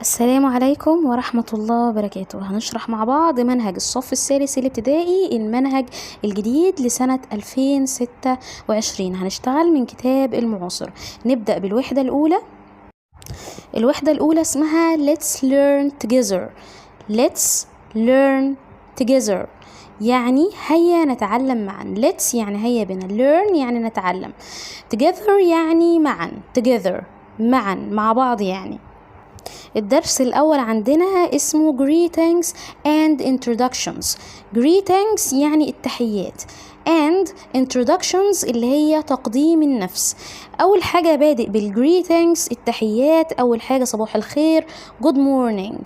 السلام عليكم ورحمة الله وبركاته. هنشرح مع بعض منهج الصف الثالث الابتدائي، المنهج الجديد لسنة 2026. هنشتغل من كتاب المعاصر. نبدأ بالوحدة الأولى. الوحدة الأولى اسمها Let's learn together. Let's learn together يعني هيا نتعلم معا. Let's يعني هيا بنا، learn يعني نتعلم، together يعني معا، together معا مع بعض يعني. الدرس الأول عندنا اسمه greetings and introductions. greetings يعني التحيات and introductions اللي هي تقديم النفس. أول حاجة بادئ بالgreetings التحيات. أول حاجة صباح الخير، good morning،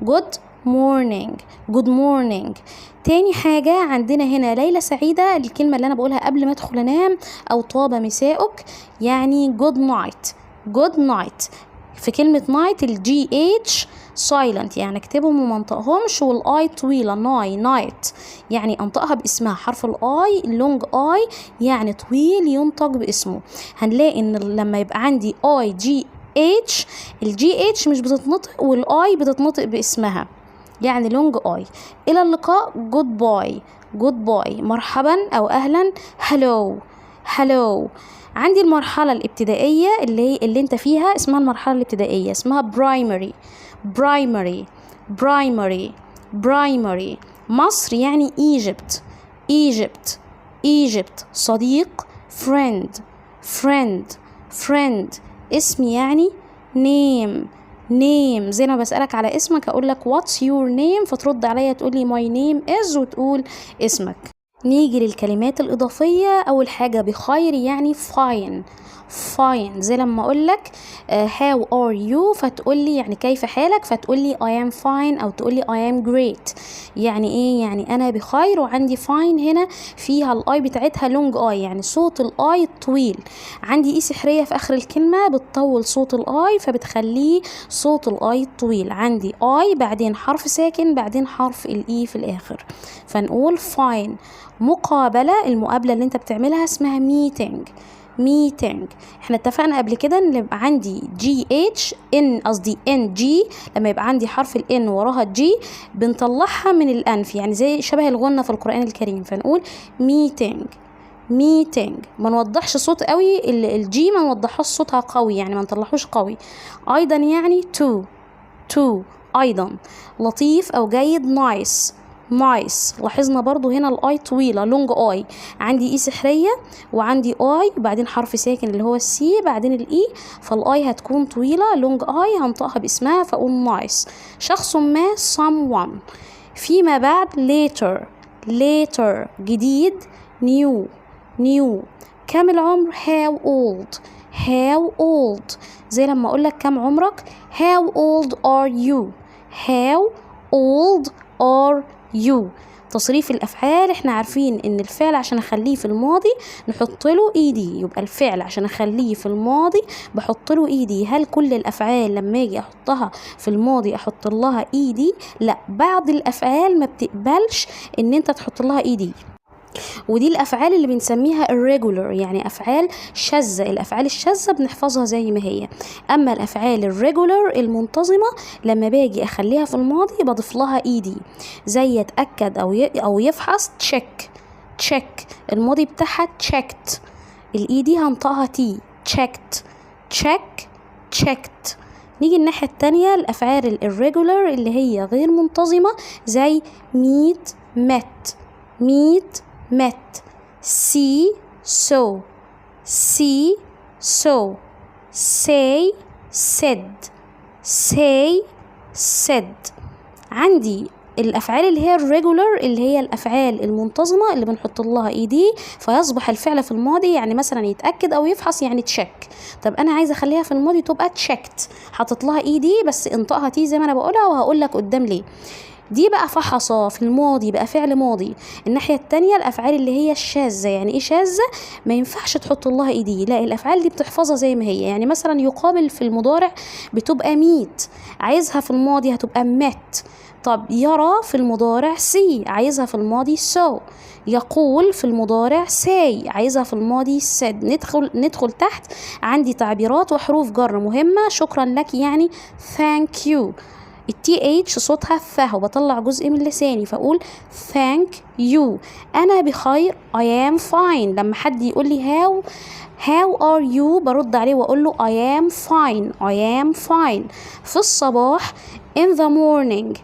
good morning، good morning. تاني حاجة عندنا هنا ليلة سعيدة، الكلمة اللي أنا بقولها قبل ما أدخل أنام، أو طاب مساؤك يعني good night، good night. في كلمة night الجي اتش silent يعني اكتبهم وما انطقهمش، والاي طويلة night يعني انطقها باسمها. حرف الاي long اي يعني طويل ينطق باسمه. هنلاقي ان لما يبقى عندي اي جي اتش، الجي اتش مش بتتنطق والاي بتتنطق باسمها يعني long اي. الى اللقاء goodbye، goodbye مرحبا او اهلا، hello. عندي المرحلة الابتدائية اللي انت فيها اسمها المرحلة الابتدائية، اسمها primary. مصر يعني Egypt. صديق friend. اسم يعني name. زي ما بسألك على اسمك اقول لك what's your name، فترد عليا تقولي my name is وتقول اسمك. نيجي للكلمات الإضافية. أول حاجة بخير يعني fine، زي لما أقولك how are you فتقولي يعني كيف حالك، فتقولي I am fine أو تقولي I am great. يعني إيه؟ يعني أنا بخير. وعندي fine هنا فيها الآي بتاعتها long آي يعني صوت الآي طويل. عندي إيه سحرية في آخر الكلمة بتطول صوت الآي فبتخليه صوت الآي طويل. عندي آي بعدين حرف ساكن بعدين حرف الإي في الآخر، فنقول fine. مقابلة، المقابلة اللي انت بتعملها اسمها meeting. احنا اتفقنا قبل كده ان يبقى عندي جي اتش ان قصدي ان جي، لما يبقى عندي حرف الان وراها جي بنطلعها من الانف يعني زي شبه الغنة في القرآن الكريم، فنقول meeting. ما نوضحش صوت قوي، الجي ما نوضحش صوتها قوي يعني ما نطلعوش قوي. ايضا يعني to ايضا. لطيف او جيد nice. لاحظنا برضو هنا الاي طويلة لونج اي. عندي اي سحرية وعندي اي بعدين حرف ساكن اللي هو السي بعدين الاي، فالاي هتكون طويلة لونج اي هنطقها باسمها فاقول نايس. شخص ما someone. فيما بعد later جديد new. كم العمر how old. زي لما اقولك كم عمرك how old are you. تصريف الافعال، احنا عارفين ان الفعل عشان اخليه في الماضي نحط له ايدي، يبقى الفعل عشان اخليه في الماضي بحط له ايدي. هل كل الافعال لما اجي احطها في الماضي احط لها ايدي؟ لا، بعض الافعال ما بتقبلش ان انت تحط لها ايدي، ودي الافعال اللي بنسميها irregular يعني افعال شاذة. الافعال الشاذة بنحفظها زي ما هي، اما الافعال الريجولر المنتظمة لما باجي اخليها في الماضي بضيف لها ايدي، زي يتاكد او يفحص check. الماضي بتاعها checked، الايدي هنطقها تي checked. نيجي الناحية التانية، الافعال الirregular اللي هي غير منتظمة زي met see so say said. عندي الافعال اللي هي الريجولر اللي هي الافعال المنتظمه اللي بنحط لها ايدي فيصبح الفعل في الماضي، يعني مثلا يتاكد او يفحص يعني تشيك. طب انا عايزه اخليها في الماضي تبقى تشيكت، حطت لها ايدي بس انطقها تي زي ما انا بقولها وهقول لك قدام ليه. دي بقى فحص في الماضي بقى فعل ماضي. الناحية التانية الأفعال اللي هي الشاذة، يعني إيه شاذة؟ ما ينفعش تحط لها إيدي، لا الأفعال دي بتحفظها زي ما هي. يعني مثلا يقابل في المضارع بتبقى ميت، عايزها في الماضي هتبقى مات. طب يرى في المضارع سي، عايزها في الماضي سو. يقول في المضارع say، عايزها في الماضي said. ندخل تحت، عندي تعبيرات وحروف جر مهمة. شكرا لك يعني thank you. التي اتش صوتها ث، وبطلع جزء من لساني فاقول thank you. انا بخير I am fine. لما حد يقول لي how are you برد عليه واقول له I am fine. في الصباح in the morning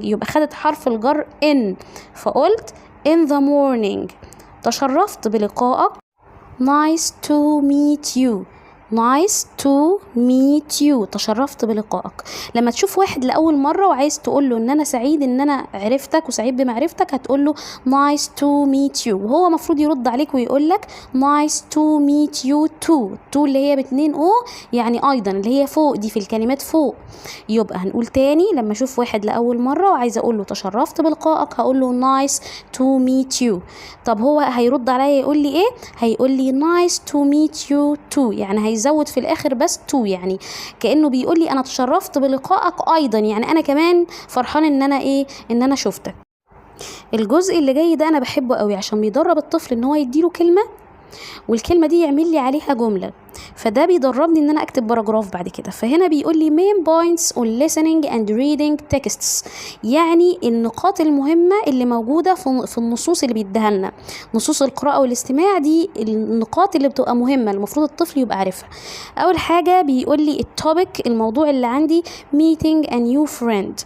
يبقى خدت حرف الجر in، فقلت in the morning. تشرفت بلقائك nice to meet you. تشرفت بلقائك. لما تشوف واحد لأول مرة وعايز تقول له ان انا سعيد ان انا عرفتك وسعيد بمعرفتك، هتقول له nice to meet you، وهو مفروض يرد عليك ويقول لك nice to meet you too اللي هي باتنين او، يعني ايضا اللي هي فوق دي في الكلمات فوق. يبقى هنقول تاني، لما اشوف واحد لأول مرة وعايز اقول له تشرفت بلقائك هقول له nice to meet you. طب هو هيرد عليا يقول لي ايه؟ هيقول لي nice to meet you too، يعني هيزود في الاخر بس to، يعني كأنه بيقول لي انا تشرفت بلقائك ايضا، يعني انا كمان فرحان ان انا شفتك. الجزء اللي جاي ده انا بحبه قوي عشان بيدرب الطفل ان هو يديله كلمة والكلمة دي يعمل لي عليها جملة، فده بيدربني ان انا اكتب باراجراف بعد كده. فهنا بيقول لي main points on listening and reading texts، يعني النقاط المهمة اللي موجودة في النصوص اللي بيديها لنا. نصوص القراءة والاستماع دي النقاط اللي بتبقى مهمة المفروض الطفل يبقى عارفها. اول حاجة بيقول لي التوبيك، الموضوع اللي عندي meeting a new friend.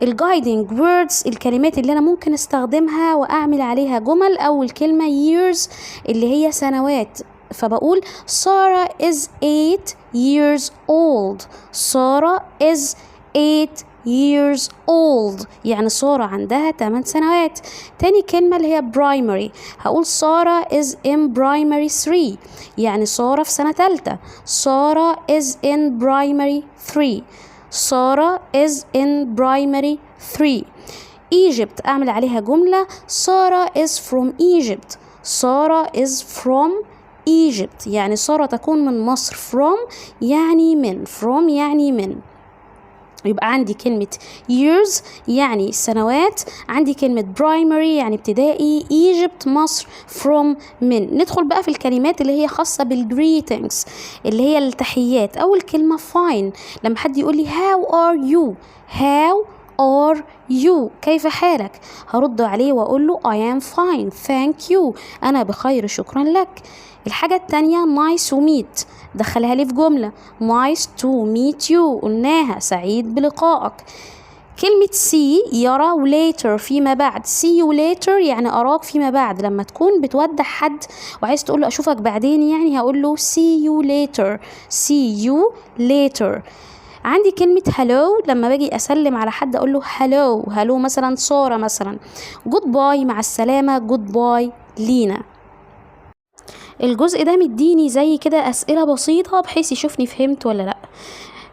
الجايدنج ووردز، الكلمات اللي انا ممكن استخدمها واعمل عليها جمل. اول كلمة years اللي هي سنوات، فبقول Sarah is 8 years old. Sarah is 8 years old، يعني سارة عندها 8 سنوات. تاني كلمة اللي هي primary، هقول Sarah is in primary 3، يعني سارة في سنة تالتة. Sarah is in primary 3. Sarah is in primary 3. Egypt أعمل عليها جملة Sarah is from Egypt. Sarah is from Egypt، يعني سارة تكون من مصر. from يعني من. يبقى عندي كلمة years يعني سنوات، عندي كلمة primary يعني ابتدائي، Egypt مصر، from من. ندخل بقى في الكلمات اللي هي خاصة بالgreetings اللي هي التحيات. أول كلمة fine، لما حد يقول لي how are you كيف حالك، هرد عليه وأقول له I am fine thank you، أنا بخير شكرا لك. الحاجة التانية nice to meet، دخلها لي في جملة nice to meet you، قلناها سعيد بلقائك. كلمة see يرى later فيما بعد. see you later يعني أراك فيما بعد. لما تكون بتودع حد وعايز تقول له أشوفك بعدين، يعني هقول له see you later. عندي كلمة hello، لما باجي أسلم على حد أقول له hello مثلا سارة مثلا. goodbye مع السلامة، goodbye لينا. الجزء ده مديني زي كده أسئلة بسيطة بحيث يشوفني فهمت ولا لأ.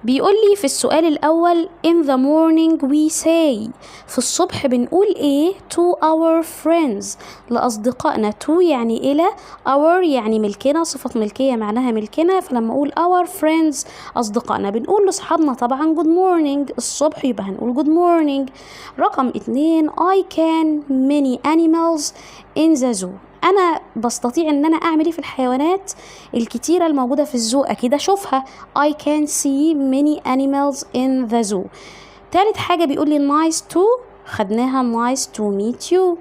بيقول لي في السؤال الأول in the morning we say، في الصبح بنقول إيه؟ to our friends، لأصدقائنا. to يعني إلى، our يعني ملكنا، صفة ملكية معناها ملكنا، فلما أقول our friends أصدقائنا بنقول لأصحابنا طبعا good morning الصبح، يبقى هنقول good morning. رقم 2 I can many animals in the zoo، أنا بستطيع إن أنا أعمل إيه في الحيوانات الكتيرة الموجودة في الزو، أكيد أشوفها. I can see many animals in the zoo. تالت حاجة بيقول لي nice to، خدناها nice to meet you.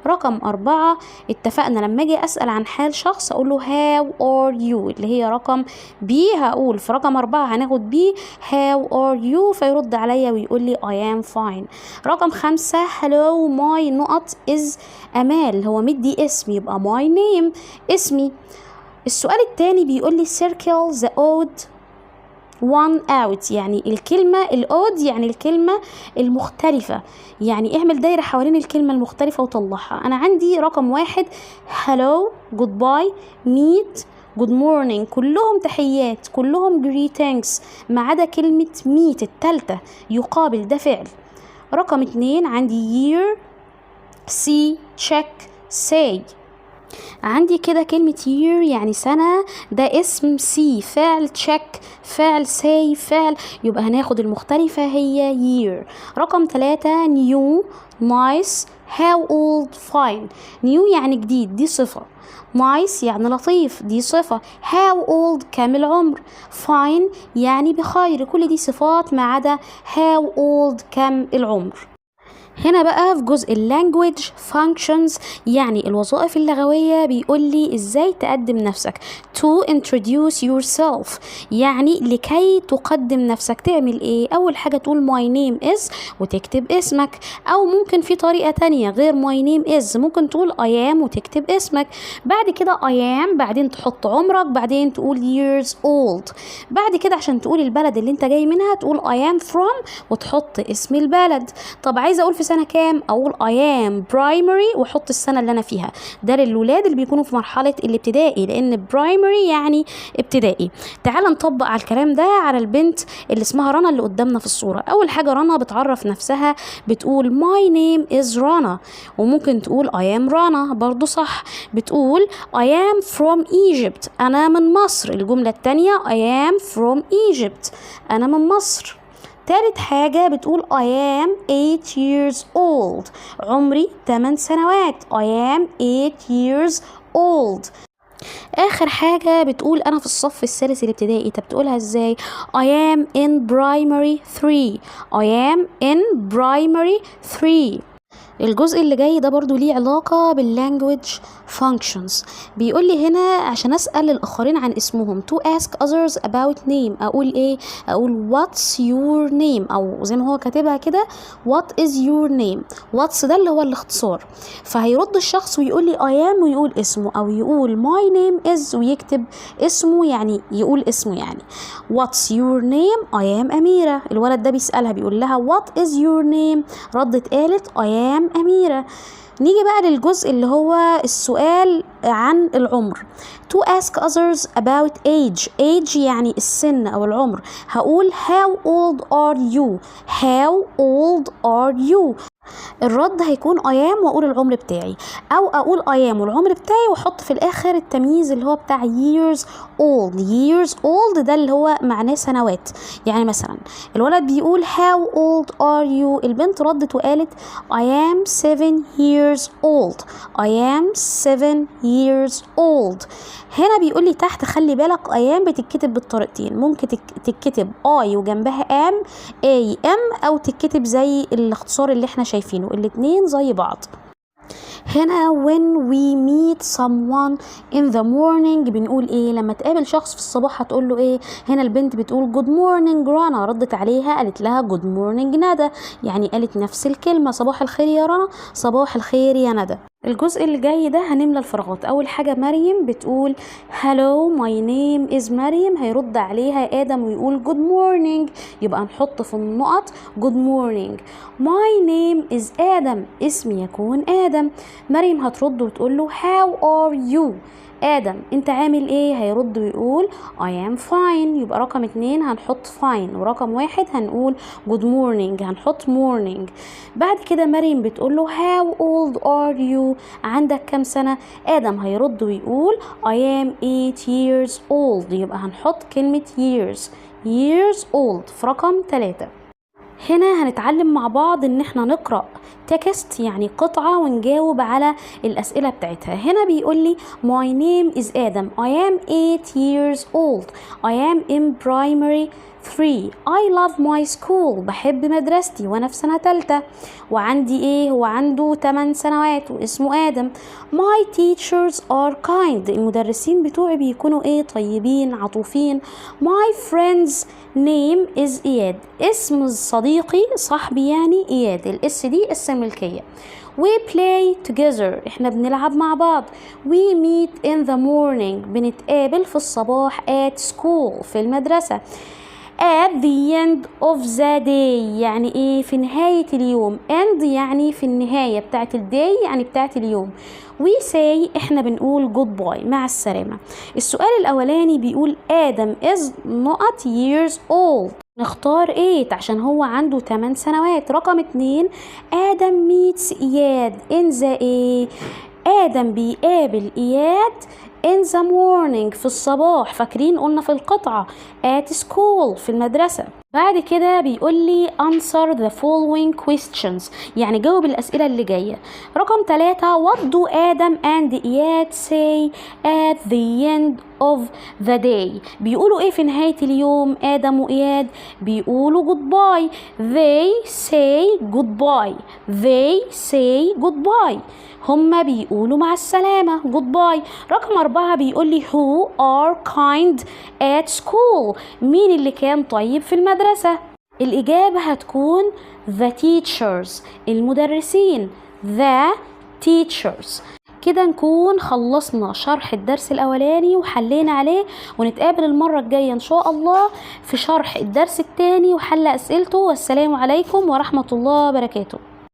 رقم 4 اتفقنا لما اجي اسأل عن حال شخص اقول له how are you اللي هي رقم B، هقول في رقم 4 هناخد B how are you، فيرد عليا ويقول لي I am fine. رقم 5 hello my نقط is أمال، هو مدي اسمي يبقى my name اسمي. السؤال التاني بيقول لي circle the odd one out، يعني الكلمة الأود يعني الكلمة المختلفة، يعني اعمل دايرة حوالين الكلمة المختلفة وطلعها. أنا عندي رقم 1 hello goodbye meet good morning، كلهم تحيات، كلهم greetings ما عدا كلمة meet التالتة، يقابل، ده فعل. رقم 2 عندي year، see، check، say. عندي كده كلمة year يعني سنة، ده اسم see فعل، check فعل، say فعل، يبقى هناخد المختلفة هي year. رقم 3 new، nice، how old، fine. new يعني جديد، دي صفة. nice يعني لطيف، دي صفة. how old كام العمر. fine يعني بخير، كل دي صفات ما عدا how old كام العمر. هنا بقى في جزء language functions يعني الوظائف اللغوية بيقول لي ازاي تقدم نفسك. to introduce yourself يعني لكي تقدم نفسك تعمل ايه؟ اول حاجة تقول my name is وتكتب اسمك، او ممكن في طريقة تانية غير my name is، ممكن تقول I am وتكتب اسمك. بعد كده I am، بعدين تحط عمرك، بعدين تقول years old. بعد كده عشان تقول البلد اللي انت جاي منها تقول I am from وتحط اسم البلد. طب عايزة اقول في سنة كام؟ اقول I am primary واحط السنة اللي انا فيها. ده للولاد اللي بيكونوا في مرحلة الابتدائي، لان primary يعني ابتدائي. تعال نطبق على الكلام ده على البنت اللي اسمها رنا اللي قدامنا في الصورة. اول حاجة رنا بتعرف نفسها بتقول my name is رنا، وممكن تقول I am رنا برضو صح. بتقول I am from Egypt انا من مصر. الجملة التانية I am from Egypt انا من مصر. تالت حاجة بتقول I am 8 years old عمري 8 سنوات. I am 8 years old. آخر حاجة بتقول أنا في الصف الثالث الابتدائي. طب بتقولها ازاي؟ I am in primary 3. I am in primary 3. الجزء اللي جاي ده برضو ليه علاقة بالlanguage functions. بيقول لي هنا عشان أسأل الآخرين عن اسمهم to ask others about name. أقول إيه؟ أقول what's your name، أو زي ما هو كاتبها كده what is your name. what's ده اللي هو الاختصار، فهيرد الشخص ويقول لي I am ويقول اسمه، أو يقول my name is ويكتب اسمه، يعني يقول اسمه. يعني what's your name؟ I am أميرة. الولد ده بيسألها بيقول لها what is your name؟ ردت قالت I am أميرة. نيجي بقى للجزء اللي هو السؤال عن العمر. to ask others about age. age يعني السن أو العمر. هقول how old are you؟ how old are you؟ الرد هيكون I am واقول العمر بتاعي، او اقول I am والعمر بتاعي واحط في الاخر التمييز اللي هو بتاع years old. years old ده اللي هو معناه سنوات. يعني مثلا الولد بيقول how old are you؟ البنت ردت وقالت I am 7 years old. I am 7 years old. هنا بيقول لي تحت خلي بالك I am بتتكتب بالطريقتين، ممكن تتكتب I وجنبها am am، او تتكتب زي الاختصار اللي احنا شايفينه، الاتنين زي بعض. هنا when we meet someone in the morning بنقول ايه؟ لما تقابل شخص في الصباح هتقول له ايه؟ هنا البنت بتقول good morning رنا، ردت عليها قالت لها good morning ندى، يعني قالت نفس الكلمة صباح الخير يا رنا، صباح الخير يا ندى. الجزء اللي جاي ده هنملى الفراغات. اول حاجة مريم بتقول hello my name is مريم، هيرد عليها ادم ويقول good morning، يبقى نحط في النقط good morning. my name is ادم اسمي يكون ادم. مريم هترد وتقول له how are you؟ آدم انت عامل ايه؟ هيرد ويقول I am fine، يبقى رقم 2 هنحط fine، ورقم 1 هنقول good morning هنحط morning. بعد كده مريم بتقول له how old are you؟ عندك كام سنة؟ آدم هيرد ويقول I am 8 years old، يبقى هنحط كلمة years old في رقم 3. هنا هنتعلم مع بعض ان احنا نقرأ تكست يعني قطعة ونجاوب على الأسئلة بتاعتها. هنا بيقول لي my name is آدم. I am 8 years old. I am in primary 3. I love my school. بحب مدرستي وانا في سنة تالتة. وعندي ايه؟ هو عنده 8 سنوات واسمه آدم. My teachers are kind. المدرسين بتوعي بيكونوا ايه؟ طيبين عطوفين. My friend's name is إياد. اسم صديقي صاحبي يعني إياد. الاس دي اسم ملكية. We play together. احنا بنلعب مع بعض. We meet in the morning. بنتقابل في الصباح at school في المدرسة. at the end of the day يعني ايه؟ في نهاية اليوم. end يعني في النهاية بتاعت الداي، يعني بتاعت اليوم. we say احنا بنقول goodbye مع السلامة. السؤال الاولاني بيقول آدم is not years old. نختار 8 عشان هو عنده 8 سنوات. رقم 2 آدم meets إياد in the ايه؟ آدم بيقابل إياد in the morning في الصباح. فاكرين قلنا في القطعة at school في المدرسة. بعد كده بيقول لي answer the following questions يعني جاوب الأسئلة اللي جاية. رقم 3 what do آدم and إياد say at the end of the day. بيقولوا ايه في نهاية اليوم آدم وإياد؟ بيقولوا goodbye. they say goodbye. they say goodbye. هما بيقولوا مع السلامة goodbye. رقم 4 بيقول لي who are kind at school. مين اللي كان طيب في المدرسة؟ الإجابة هتكون the teachers المدرسين the teachers. كده نكون خلصنا شرح الدرس الأولاني وحلينا عليه، ونتقابل المرة الجاية إن شاء الله في شرح الدرس الثاني وحل أسئلته. والسلام عليكم ورحمة الله وبركاته.